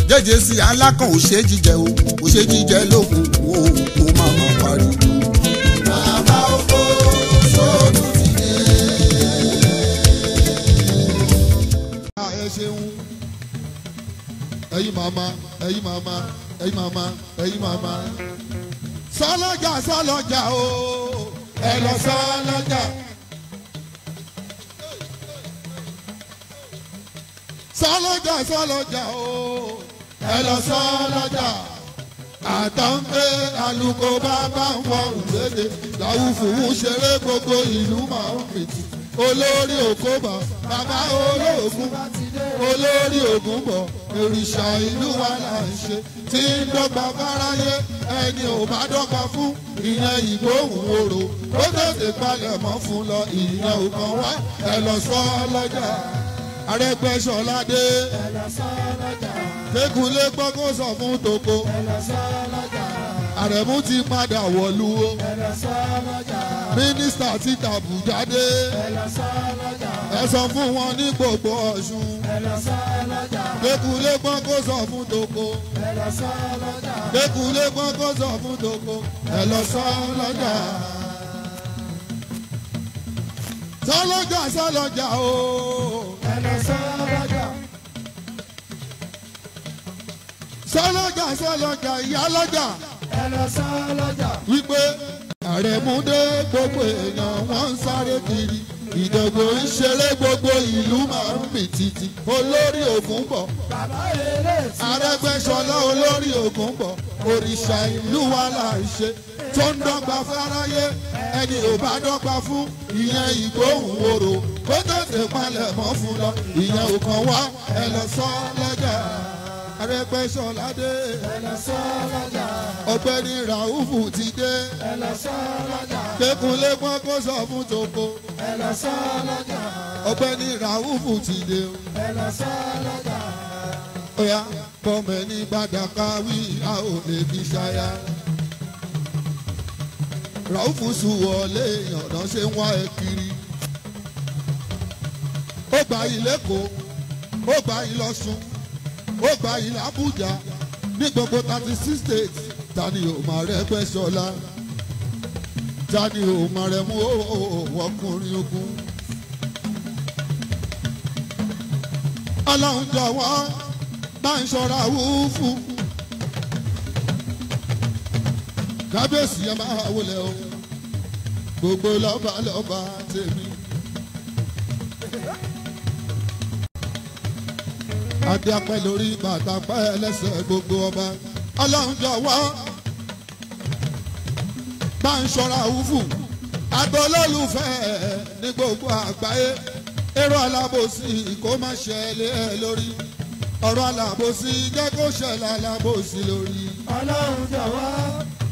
jẹ́jẹ́ sí alákàn ò ṣe jíjẹ o ò ṣe jíjẹ lókun o kò máa máa pariwo. Bàbá oko sóòtú ti dé. Ẹ ṣeun ẹ̀yin màmá ẹ̀yin màmá ẹ̀yin màmá ẹ̀yin màmá. Sọ́lọ́jà sọ́lọ́jà o ẹ lọ sọ́lọ́jà. Sọ́lọ́jà sọ́lọ́jà o ẹ lọ sọ́lọ́jà. Àtàǹpé àlùkò bàbá ń fọ òwúrẹ́dẹ làwùfù ń ṣeré gbogbo ìlú máa ń fìtì. Olórí Òkóbà bàbá olóògùn olórí Ògún bọ̀ òrìṣà ìlú wa là ń ṣe tí ń dọ́gba fáráyé ẹni ò bá dọ́gba fún ìyẹn ìgbóhùn orò ó tètè palẹ̀ mọ́ fún lọ ìyẹn ò kàn wá ẹ lọ sọ́lọ́jà. Arẹ́gbẹ́ṣọlá dé kékulé gbọ́ kó sọ fún toko Àrẹ̀mú ti padà wọ̀lú o mínísítà ti tàbùjá dé ẹ sọ fún wọn ní gbogbo Ọ̀ṣun kékulé gbọ́ kó sọ fún toko kékulé gbọ́ kó sọ fún toko ẹ lọ sọ́lọ́jà. Sọ́lọ́jà sọ́lọ́jà o ẹ lọ sọ́lọ́jà. Sọ́lọ́jà sọ́lọ́jà ìyá lọ́jà ẹ lọ sọ́lọ́jà. Wípé Àrẹ̀mú dé gbogbo èèyàn wọ́n ń sáré kiri ìdògbò ń ṣeré gbogbo ìlú máa ń mì títì. Olórí Ògún bọ̀ Arẹ́gbẹ́ṣọlá olórí Ògún bọ̀ òrìṣà ìlú wa là ń ṣe tó ń dọ́gba fáráyé ẹni ò bá dọ́gba fún ìyẹn ìgbóhùn orò kó tètè palẹ̀ mọ́ fún lọ ìyẹn ò kàn wá ẹ lọ sọ́lọ́jà. Arẹ́gbẹ́ṣọlá dé ẹ lọ sọ́lọ́jà. Ọ̀gbẹ́ni Ràúfù ti dé ẹ lọ sọ́lọ́jà. Kékunlé pọ́n kó sọ fún toko ẹ lọ sọ́lọ́jà. Ọ̀gbẹ́ni Ràúfù ti dé ẹ lọ sọ́lọ́jà. Oya bọ́mẹ̀ ní gbàdàkà wí a ò lè fi ṣáyà. Ràúfù Sùwọ̀lé ọ̀nà ṣe ń wá ẹ kiri. Ó gba ilé Èkó ó gba ìlọsùn ó gba ilé Àbújá ní gbogbo 36 states. Tani ò máa Arẹ́gbẹ́ṣọlá tani ò máa rẹ̀ mú ọkùnrin ogun. Ọlọ́run jọ̀wọ́ bá ń ṣọ́ra wúfú. Kábíyèsí ẹ máa wọlé o gbogbo lọ́ba lọ́ba tèmi. Adé apẹ́ lórí bàtà pẹ́ lẹ́sẹ̀ gbogbo ọba. Ọlọ́run jọ̀wọ́ bá ń ṣọ́ra wúfù. Agbolólùfẹ́ ní gbogbo àgbáyé. Èrò alábòsí kó má ṣẹlẹ̀ ẹ lórí. Ọ̀rọ̀ alábòsí jẹ́ kó ṣẹlẹ̀ alábòsí lórí. Ọlọ́run jọ̀wọ́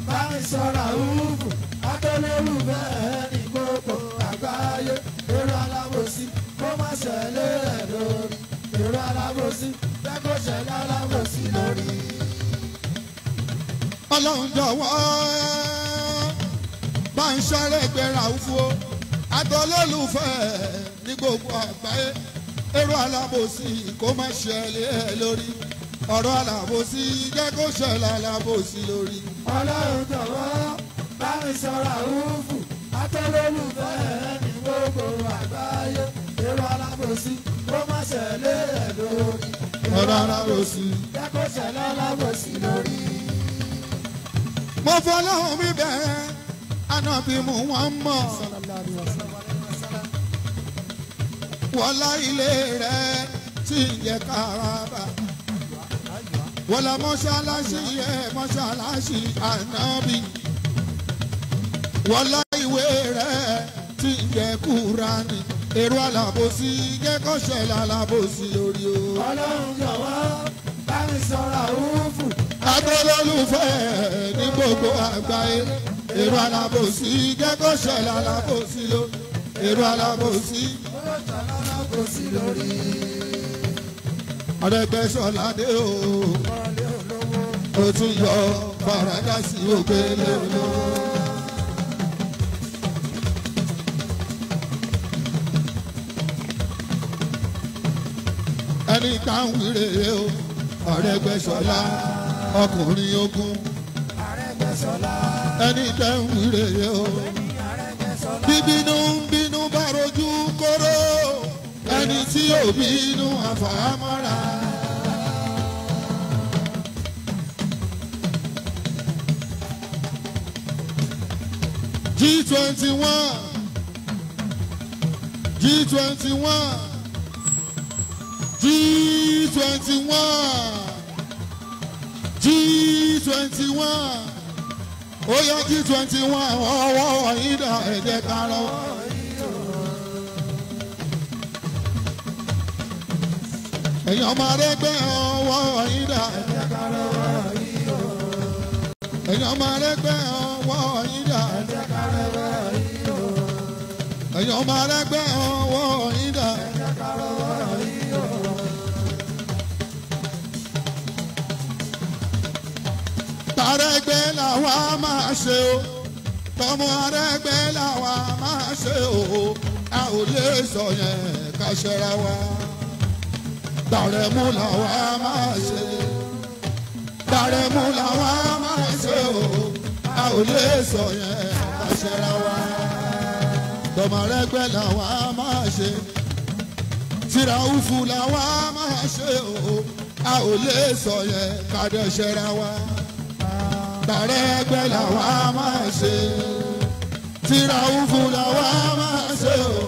bá ń ṣọ́ra wúfù. Agbolólùfẹ́ ní gbogbo àgbáyé. Èrò alábòsí kó má ṣẹlẹ̀ ẹ lórí. Èrò alábòsí jẹ́ kó ṣẹlẹ̀ alábòsí lórí. Ọlọ́run jọ̀wọ́ bá ń ṣọ́ra ẹgbẹ́ra wúfù. Agbolólùfẹ́ ní gbogbo àgbáyé. Èrò alábòsí kó má ṣẹlẹ̀ ẹ lórí. Ọ̀rọ̀ alábòsí jẹ́ kó ṣẹlẹ̀ alábòsí lórí. Ọlọ́run jọ̀wọ́ bá mi ṣọ́ra wúfù. Agbolólùfẹ́ ní gbogbo àgbáyé. Èrò alábòsí kó má ṣẹlẹ̀ ẹ lórí. Ọ̀rọ̀ alábòsí jẹ́ kó ṣẹlẹ̀ alábòsí lórí. Mo fọlọ́hún mi bẹ̀rẹ̀ Ànábì Muhammad. Wọ́lá ilé rẹ̀ tí ń jẹ́ Kàábà. Wọ́lá mọ́ṣáláṣí yẹ mọ́ṣáláṣí Ànábì. Wọ́lá ìwé rẹ̀ tí ń jẹ́ Kúránì. Èrò alábòsí jẹ́ kó ṣẹlẹ̀ alábòsí lórí o. Ọlọ́run jọ̀wọ́ bá mi ṣọ́ra wúfù. Agbolólùfẹ́ ní gbogbo àgbáyé. Èrò alábòsí jẹ́ kó ṣẹlẹ̀ alábòsí lórí. Èrò alábòsí alábòsí lórí. Arẹ́gbẹ́ṣọlá dé o ó tún yọ Paradise ògbélé olówó. Ẹni tá ń wíre o Arẹ́gbẹ́ṣọlá ọkùnrin ogun Arẹ́gbẹ́ṣọlá ẹni tẹ́ ń wíre yẹ o. Arẹ́gbẹ́ṣọlá Bíbínú ń bínú bá rojú kóró ẹni tí ò bínú àfàmọ́ra. G21 G21 G21 G21 ó yá G21 ọwọ́ ìdá ẹ̀jẹ̀ karọ́. Ẹ̀yin ọmọ Arẹ́gbẹ́ ọwọ́ ìdá ẹ̀jẹ̀ karọ́. Ẹ̀yin ọmọ Arẹ́gbẹ́ ọwọ́ ìdá ẹ̀jẹ̀ karọ́. Ẹ̀yin ọmọ Arẹ́gbẹ́ ọwọ́ ìdá ẹ̀jẹ̀ karọ́. Arẹ́gbẹ́ làwa máa ṣe o, tọmọ Arẹ́gbẹ́ làwa máa ṣe o, a ò lè sọ yẹn ká ṣẹra wa. Dàrẹ́mú làwa máa ṣe, Dàrẹ́mú làwa máa ṣe o, a ò lè sọ yẹn ká ṣẹra wa. Tọmọ Arẹ́gbẹ́ làwa máa ṣe, Tìràúfù làwa máa ṣe o, a ò lè sọ yẹn ká dẹ̀ ṣẹra wa. Arẹ́gbẹ́ làwa máa ṣe, Tìràúfù làwa máa ṣe o,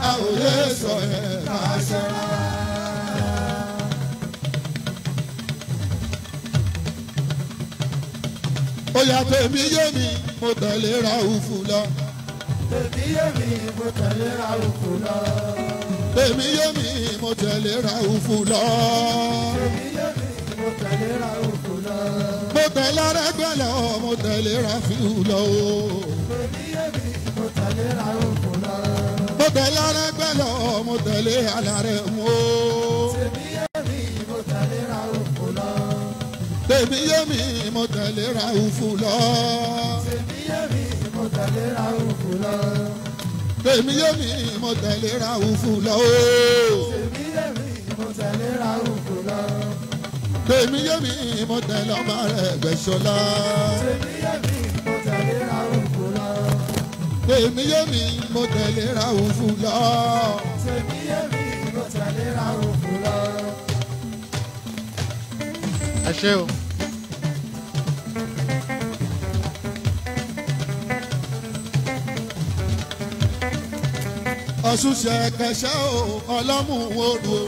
a ò lè sọ yẹn ká ṣẹra wa. Ó yá tèmi yé mi, mo tẹ̀lé Ràúfù lọ. Tèmi yé mi, mo tẹ̀lé Ràúfù lọ. Tèmi yé mi, mo tẹ̀lé Ràúfù lọ. Tèmi yé mi, mo tẹ̀lé Ràúfù lọ. Mo tẹ̀lé Arẹ́gbẹ́ lọ, mo tẹ̀lé Ràfíù lọ o. Tèmi yé mi, mo tẹ̀lé Ràúfù lọ. Mo tẹ̀lé Arẹ́gbẹ́ lọ, mo tẹ̀lé Alárẹ̀mú o. Tèmi yé mi, mo tẹ̀lé Ràúfù lọ. Tèmi yé mi, mo tẹ̀lé Ràúfù lọ. Tèmi yé mi, mo tẹ̀lé Ràúfù lọ. Tèmi yé mi, mo tẹ̀lé Ràúfù lọ o. Tèmi yé mi, mo tẹ̀lé Ràúfù lọ. Tèmi yé mi, mo tẹ̀lé ọmọ Arẹ́gbẹ́ṣọlá. Tèmi yé mi, mo tẹ̀lé Ràúfù lọ. Tèmi yé mi, mo tẹ̀lé Ràúfù lọ. Tèmi yé mi, mo tẹ̀lé Ràúfù lọ. Ẹ ṣé o. Ọ̀ṣun ṣẹ̀kẹ̀ṣẹ̀ o, ọlọ́mú oru o.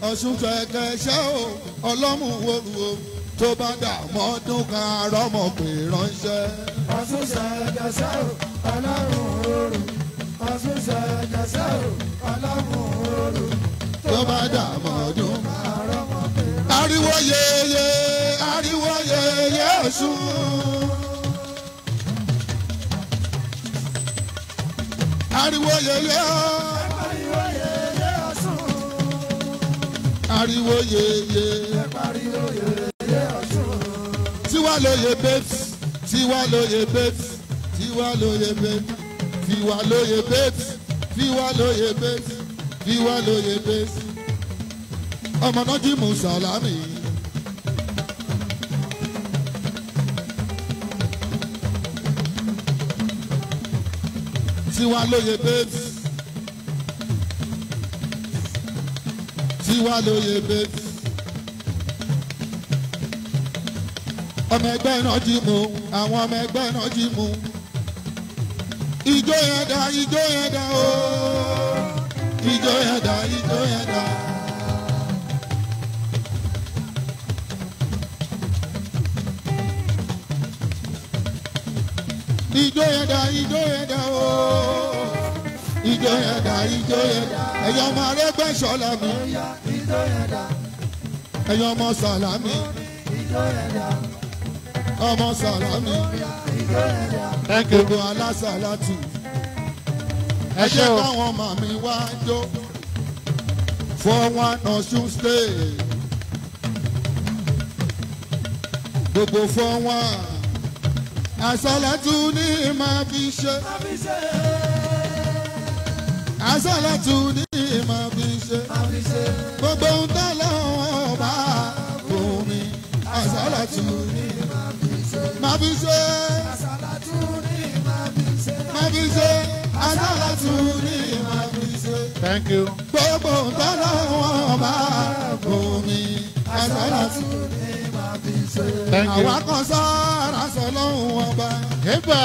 Ọ̀ṣun ṣẹ̀kẹ̀ṣẹ̀ o, ọlọ́mú oru o. Tó bá dà mọ́dún kan rọ́mọ pé ránṣẹ́. Ọ̀ṣun ṣẹ̀kẹ̀ṣẹ̀ o, ọlọ́run oru. Ọ̀ṣun ṣẹ̀kẹ̀ṣẹ̀ o, ọlọ́run oru. Tó bá dà mọ́dún. Àrọ́mọ pé Ariwo yeye, ariwo yeye Ọ̀ṣun. Ariwo yeye, pariwo yeye Ọ̀ṣun. ariwo yeye. Pariwo yeye Ọ̀ṣun. Tiwa lóye babes, tiwa lóye babes, tiwa lóye babes, tiwa lóye babes, tiwa lóye babes, tiwa lóye babes. Ọmọ náà jí mu sàlámì. Tiwa lóye babes, tiwa lóye babes. Ọmọ ẹgbẹ́ náà jí mu, àwọn ọmọ ẹgbẹ́ náà jí mu. Ijó yẹn dá, ijó yẹn dá o. Ijó yẹn dá, ijó yẹn dá. Ijó yẹn dá, ijó yẹn dá o. Ijó yẹn dá, ijó yẹn dá. Ẹ̀yin ọmọ Arẹ́gbẹ́ṣọlá mi. Ijó yẹn dá. Ẹ̀yin ọmọ Sàlámì. Ijó yẹn dá. Ọmọ Sàlámì. Ijó yẹn dá. Gbogbo alásàlátù. Ẹ jẹ́ káwọn màmí wá jó. 4-1 Ọ̀ṣun State. Gbogbo 4-1. Àsàlátù ní máa fi ṣe. àṣàlátù ní máa fi ṣe. gbogbo ohun tó lọ́wọ́ bá fún mi àṣàlátù ní máa fi ṣe. máa fi ṣe àṣàlátù ní máa fi ṣe. Thank you. gbogbo ohun tó lọ́wọ́ bá fún mi àṣàlátù ní máa fi ṣe. Thank you. àwa kan sára sọ lọ́hùn ọba. Eba.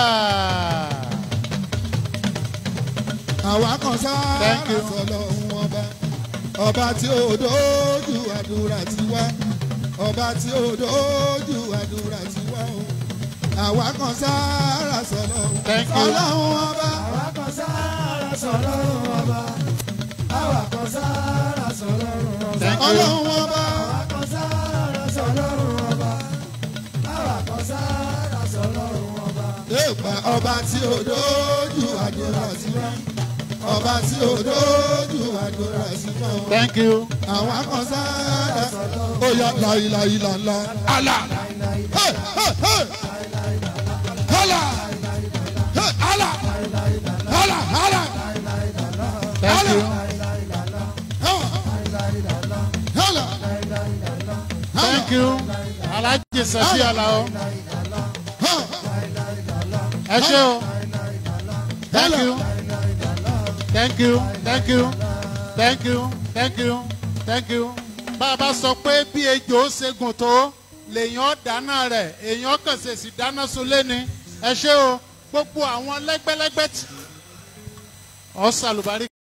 àwa kan sára Thank you. sọ lọ́hùn ọba. ọba tí ó dójú àdúrà ti wá. ọba tí ó dójú àdúrà ti wá o. àwa kan sára sọ lọ́hùn. Thank you. ọlọ́hun ọba. àwa kan sára sọ lọ́rùn ọba. àwa kan sára sọ lọ́rùn ọba. Thank you. ọlọ́hun ọba. àwa kan sára sọ lọ́rùn ọba. àwa kan sára sọ lọ́rùn ọba. èèpà ọba tí ó dójú àdúrà ti wá. ọba tí ó dójú àdúrà ti wá o. Thank you. àwa kan sára ó yá láìláìláńlá. àlà hey, hey, hey. àlà hey, àlà àlà àlà. Thank you. àlà Thank you. Alhaji Safi Alao. Ẹ ṣé o. Thank you. Thank you. Thank you. Thank you. Thank you. Thank you. Bàbá sọ pé bí ejò ṣe gùn tó lèèyàn dáná rẹ̀ èèyàn kàn ṣèṣì dáná sunlé ni. Ẹ ṣé o. Gbogbo àwọn lẹ́gbẹ́lẹ́gbẹ́ tí. Ọ̀sàlùbárí.